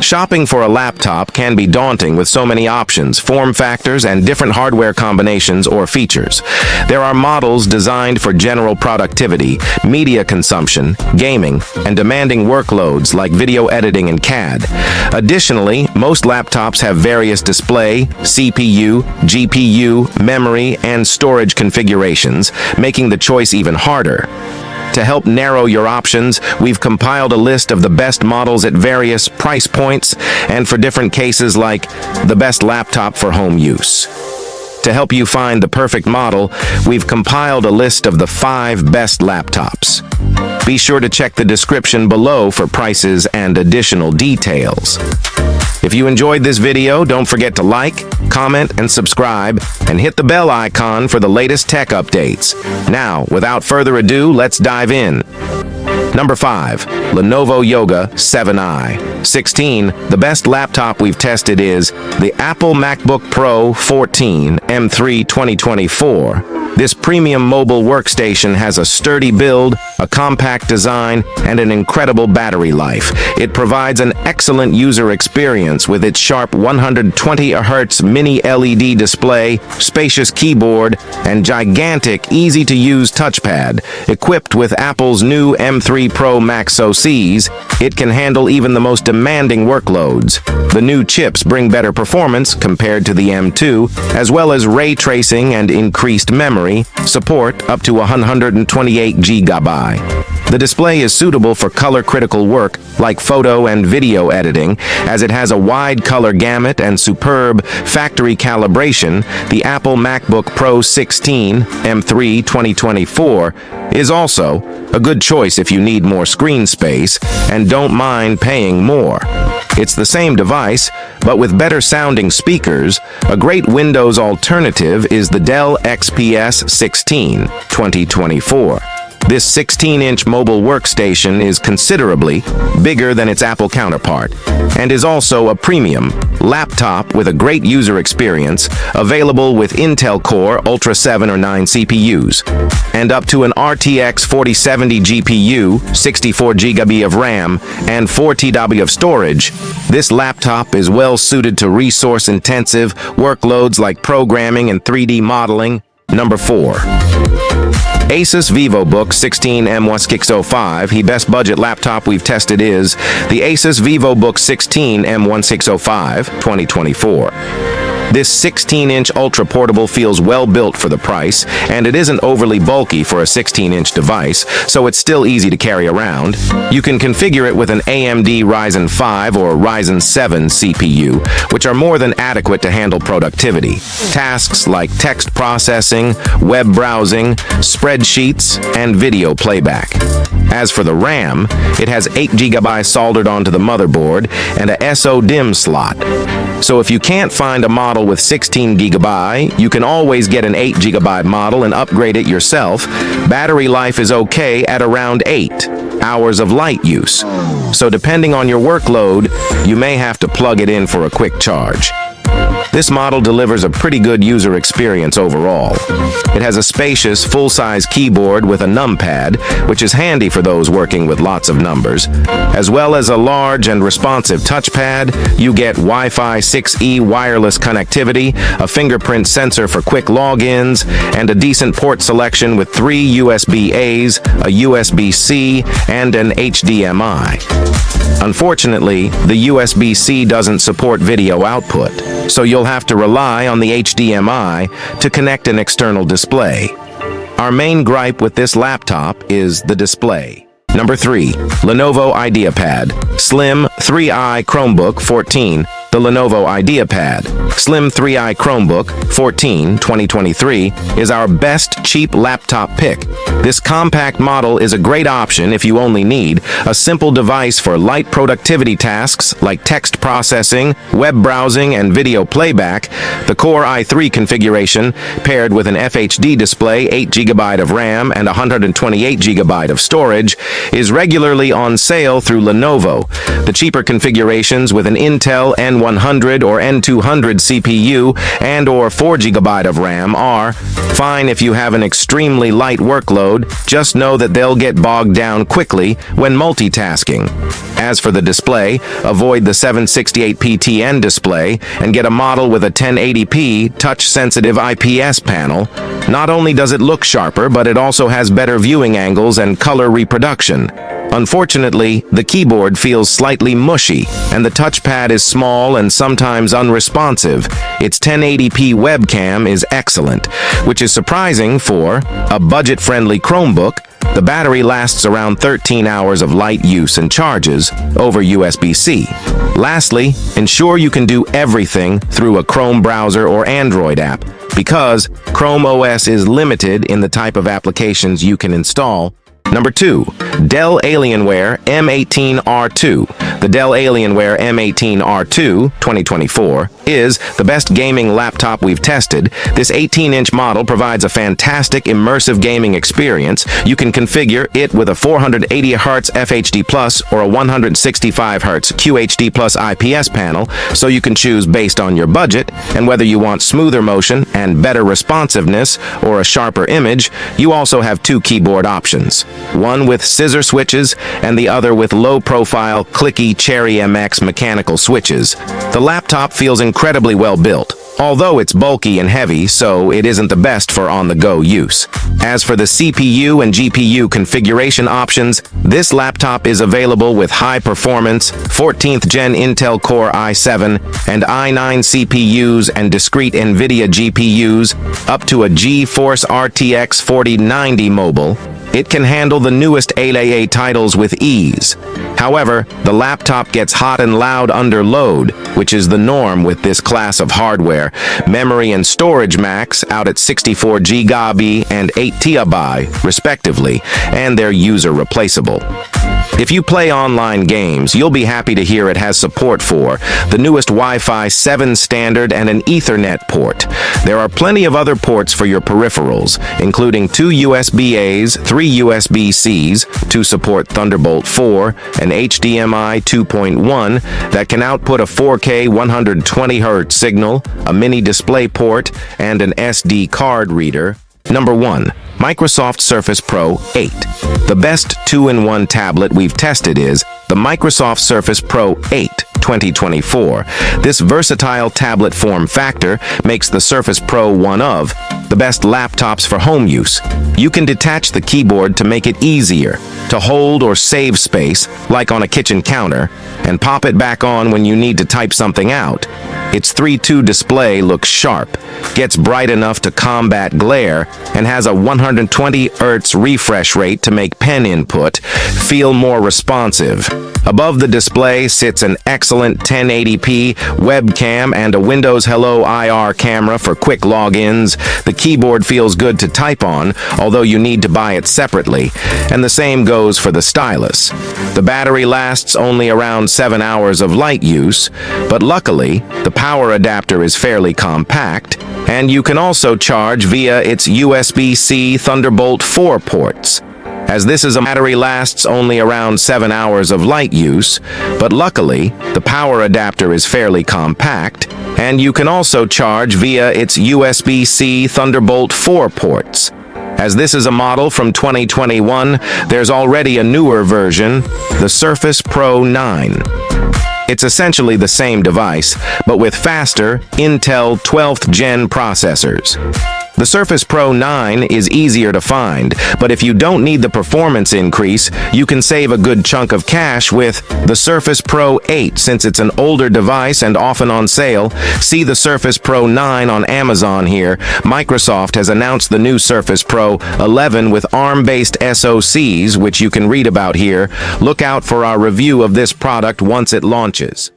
Shopping for a laptop can be daunting with so many options, form factors, and different hardware combinations or features. There are models designed for general productivity, media consumption, gaming, and demanding workloads like video editing and CAD. Additionally, most laptops have various display, CPU, GPU, memory, and storage configurations, making the choice even harder. To help narrow your options, we've compiled a list of the best models at various price points and for different cases like the best laptop for home use. To help you find the perfect model, we've compiled a list of the 5 best laptops. Be sure to check the description below for prices and additional details. If you enjoyed this video, don't forget to like, comment, and subscribe, and hit the bell icon for the latest tech updates. Now, without further ado, let's dive in. Number 5. Lenovo Yoga 7i. 16. The best laptop we've tested is the Apple MacBook Pro 14 M3 2024. This premium mobile workstation has a sturdy build, a compact design, and an incredible battery life. It provides an excellent user experience with its sharp 120 Hz mini LED display, spacious keyboard, and gigantic, easy-to-use touchpad. Equipped with Apple's new M3 Pro Max OCs, it can handle even the most demanding workloads. The new chips bring better performance compared to the M2, as well as ray tracing and increased memory support up to 128 GB. The display is suitable for color-critical work like photo and video editing, as it has a wide color gamut and superb factory calibration. The Apple MacBook Pro 16 M3 2024 is also a good choice if you need more screen space and don't mind paying more. It's the same device, but with better sounding speakers. A great Windows alternative is the Dell XPS 16 2024. This 16-inch mobile workstation is considerably bigger than its Apple counterpart and is also a premium laptop with a great user experience, available with Intel Core Ultra 7 or 9 CPUs and up to an RTX 4070 GPU, 64 GB of RAM, and 4 TB of storage. This laptop is well suited to resource-intensive workloads like programming and 3D modeling. Number 4. Asus VivoBook 16 M1605. The best budget laptop we've tested is the Asus VivoBook 16 M1605 2024. This 16-inch ultra-portable feels well built for the price, and it isn't overly bulky for a 16-inch device, so it's still easy to carry around. You can configure it with an AMD Ryzen 5 or Ryzen 7 CPU, which are more than adequate to handle productivity. Tasks like text processing, web browsing, spreadsheets, and video playback. As for the RAM, it has 8 GB soldered onto the motherboard and a SODIMM slot. So if you can't find a model with 16 GB, you can always get an 8 GB model and upgrade it yourself. Battery life is okay at around 8 hours of light use. So depending on your workload, you may have to plug it in for a quick charge. This model delivers a pretty good user experience overall. It has a spacious, full-size keyboard with a numpad, which is handy for those working with lots of numbers. As well as a large and responsive touchpad, you get Wi-Fi 6E wireless connectivity, a fingerprint sensor for quick logins, and a decent port selection with 3 USB-As, a USB-C, and an HDMI. Unfortunately, the USB-C doesn't support video output, so you'll have to rely on the HDMI to connect an external display. Our main gripe with this laptop is the display. Number 3. Lenovo IdeaPad Slim 3i Chromebook 14. The Lenovo IdeaPad Slim 3i Chromebook 14 2023 is our best cheap laptop pick. This compact model is a great option if you only need a simple device for light productivity tasks like text processing, web browsing, and video playback. The Core i3 configuration, paired with an FHD display, 8 GB of RAM, and 128 GB of storage, is regularly on sale through Lenovo. The cheaper configurations with an Intel N100 or N200 CPU and or 4 GB of RAM are fine if you have an extremely light workload. Just know that they'll get bogged down quickly when multitasking. As for the display, avoid the 768p TN display and get a model with a 1080p touch-sensitive IPS panel. Not only does it look sharper, but it also has better viewing angles and color reproduction. Unfortunately, the keyboard feels slightly mushy, and the touchpad is small and sometimes unresponsive. Its 1080p webcam is excellent, which is surprising for a budget-friendly Chromebook. The battery lasts around 13 hours of light use and charges over USB-C. Lastly, ensure you can do everything through a Chrome browser or Android app, because Chrome OS is limited in the type of applications you can install. Number 2. Dell Alienware M18R2. The Dell Alienware M18R2 2024 is the best gaming laptop we've tested. This 18-inch model provides a fantastic immersive gaming experience. You can configure it with a 480Hz FHD Plus or a 165Hz QHD Plus IPS panel, so you can choose based on your budget, and whether you want smoother motion and better responsiveness or a sharper image. You also have 2 keyboard options, one with scissor switches and the other with low-profile, clicky Cherry MX mechanical switches. The laptop feels incredibly well built, although it's bulky and heavy, so it isn't the best for on-the-go use. As for the CPU and GPU configuration options, this laptop is available with high-performance 14th Gen Intel Core i7 and i9 CPUs and discrete NVIDIA GPUs up to a GeForce RTX 4090 mobile. It can handle the newest AAA titles with ease. However, the laptop gets hot and loud under load, which is the norm with this class of hardware. Memory and storage max out at 64 GB and 8 TB, respectively, and they're user replaceable. If you play online games, you'll be happy to hear it has support for the newest Wi-Fi 7 standard and an Ethernet port. There are plenty of other ports for your peripherals, including 2 USB-As, 3 USB-Cs to support Thunderbolt 4, an HDMI 2.1 that can output a 4K 120Hz signal, a mini display port, and an SD card reader. Number 1. Microsoft Surface Pro 8. The best 2-in-1 tablet we've tested is the Microsoft Surface Pro 8 2024. This versatile tablet form factor makes the Surface Pro one of the best laptops for home use. You can detach the keyboard to make it easier to hold or save space, like on a kitchen counter, and pop it back on when you need to type something out. Its 3:2 display looks sharp, gets bright enough to combat glare, and has a 120 Hz refresh rate to make pen input feel more responsive. Above the display sits an excellent 1080p webcam and a Windows Hello IR camera for quick logins. The keyboard feels good to type on, although you need to buy it separately, and the same goes for the stylus. The battery lasts only around 7 hours of light use, but luckily, the power adapter is fairly compact, and you can also charge via its USB-C Thunderbolt 4 ports. As this is a battery lasts only around 7 hours of light use, but luckily, the power adapter is fairly compact, and you can also charge via its USB-C Thunderbolt 4 ports. As this is a model from 2021, there's already a newer version, the Surface Pro 9. It's essentially the same device, but with faster Intel 12th Gen processors. The Surface Pro 9 is easier to find, but if you don't need the performance increase, you can save a good chunk of cash with the Surface Pro 8 since it's an older device and often on sale. See the Surface Pro 9 on Amazon here. Microsoft has announced the new Surface Pro 11 with ARM-based SoCs, which you can read about here. Look out for our review of this product once it launches.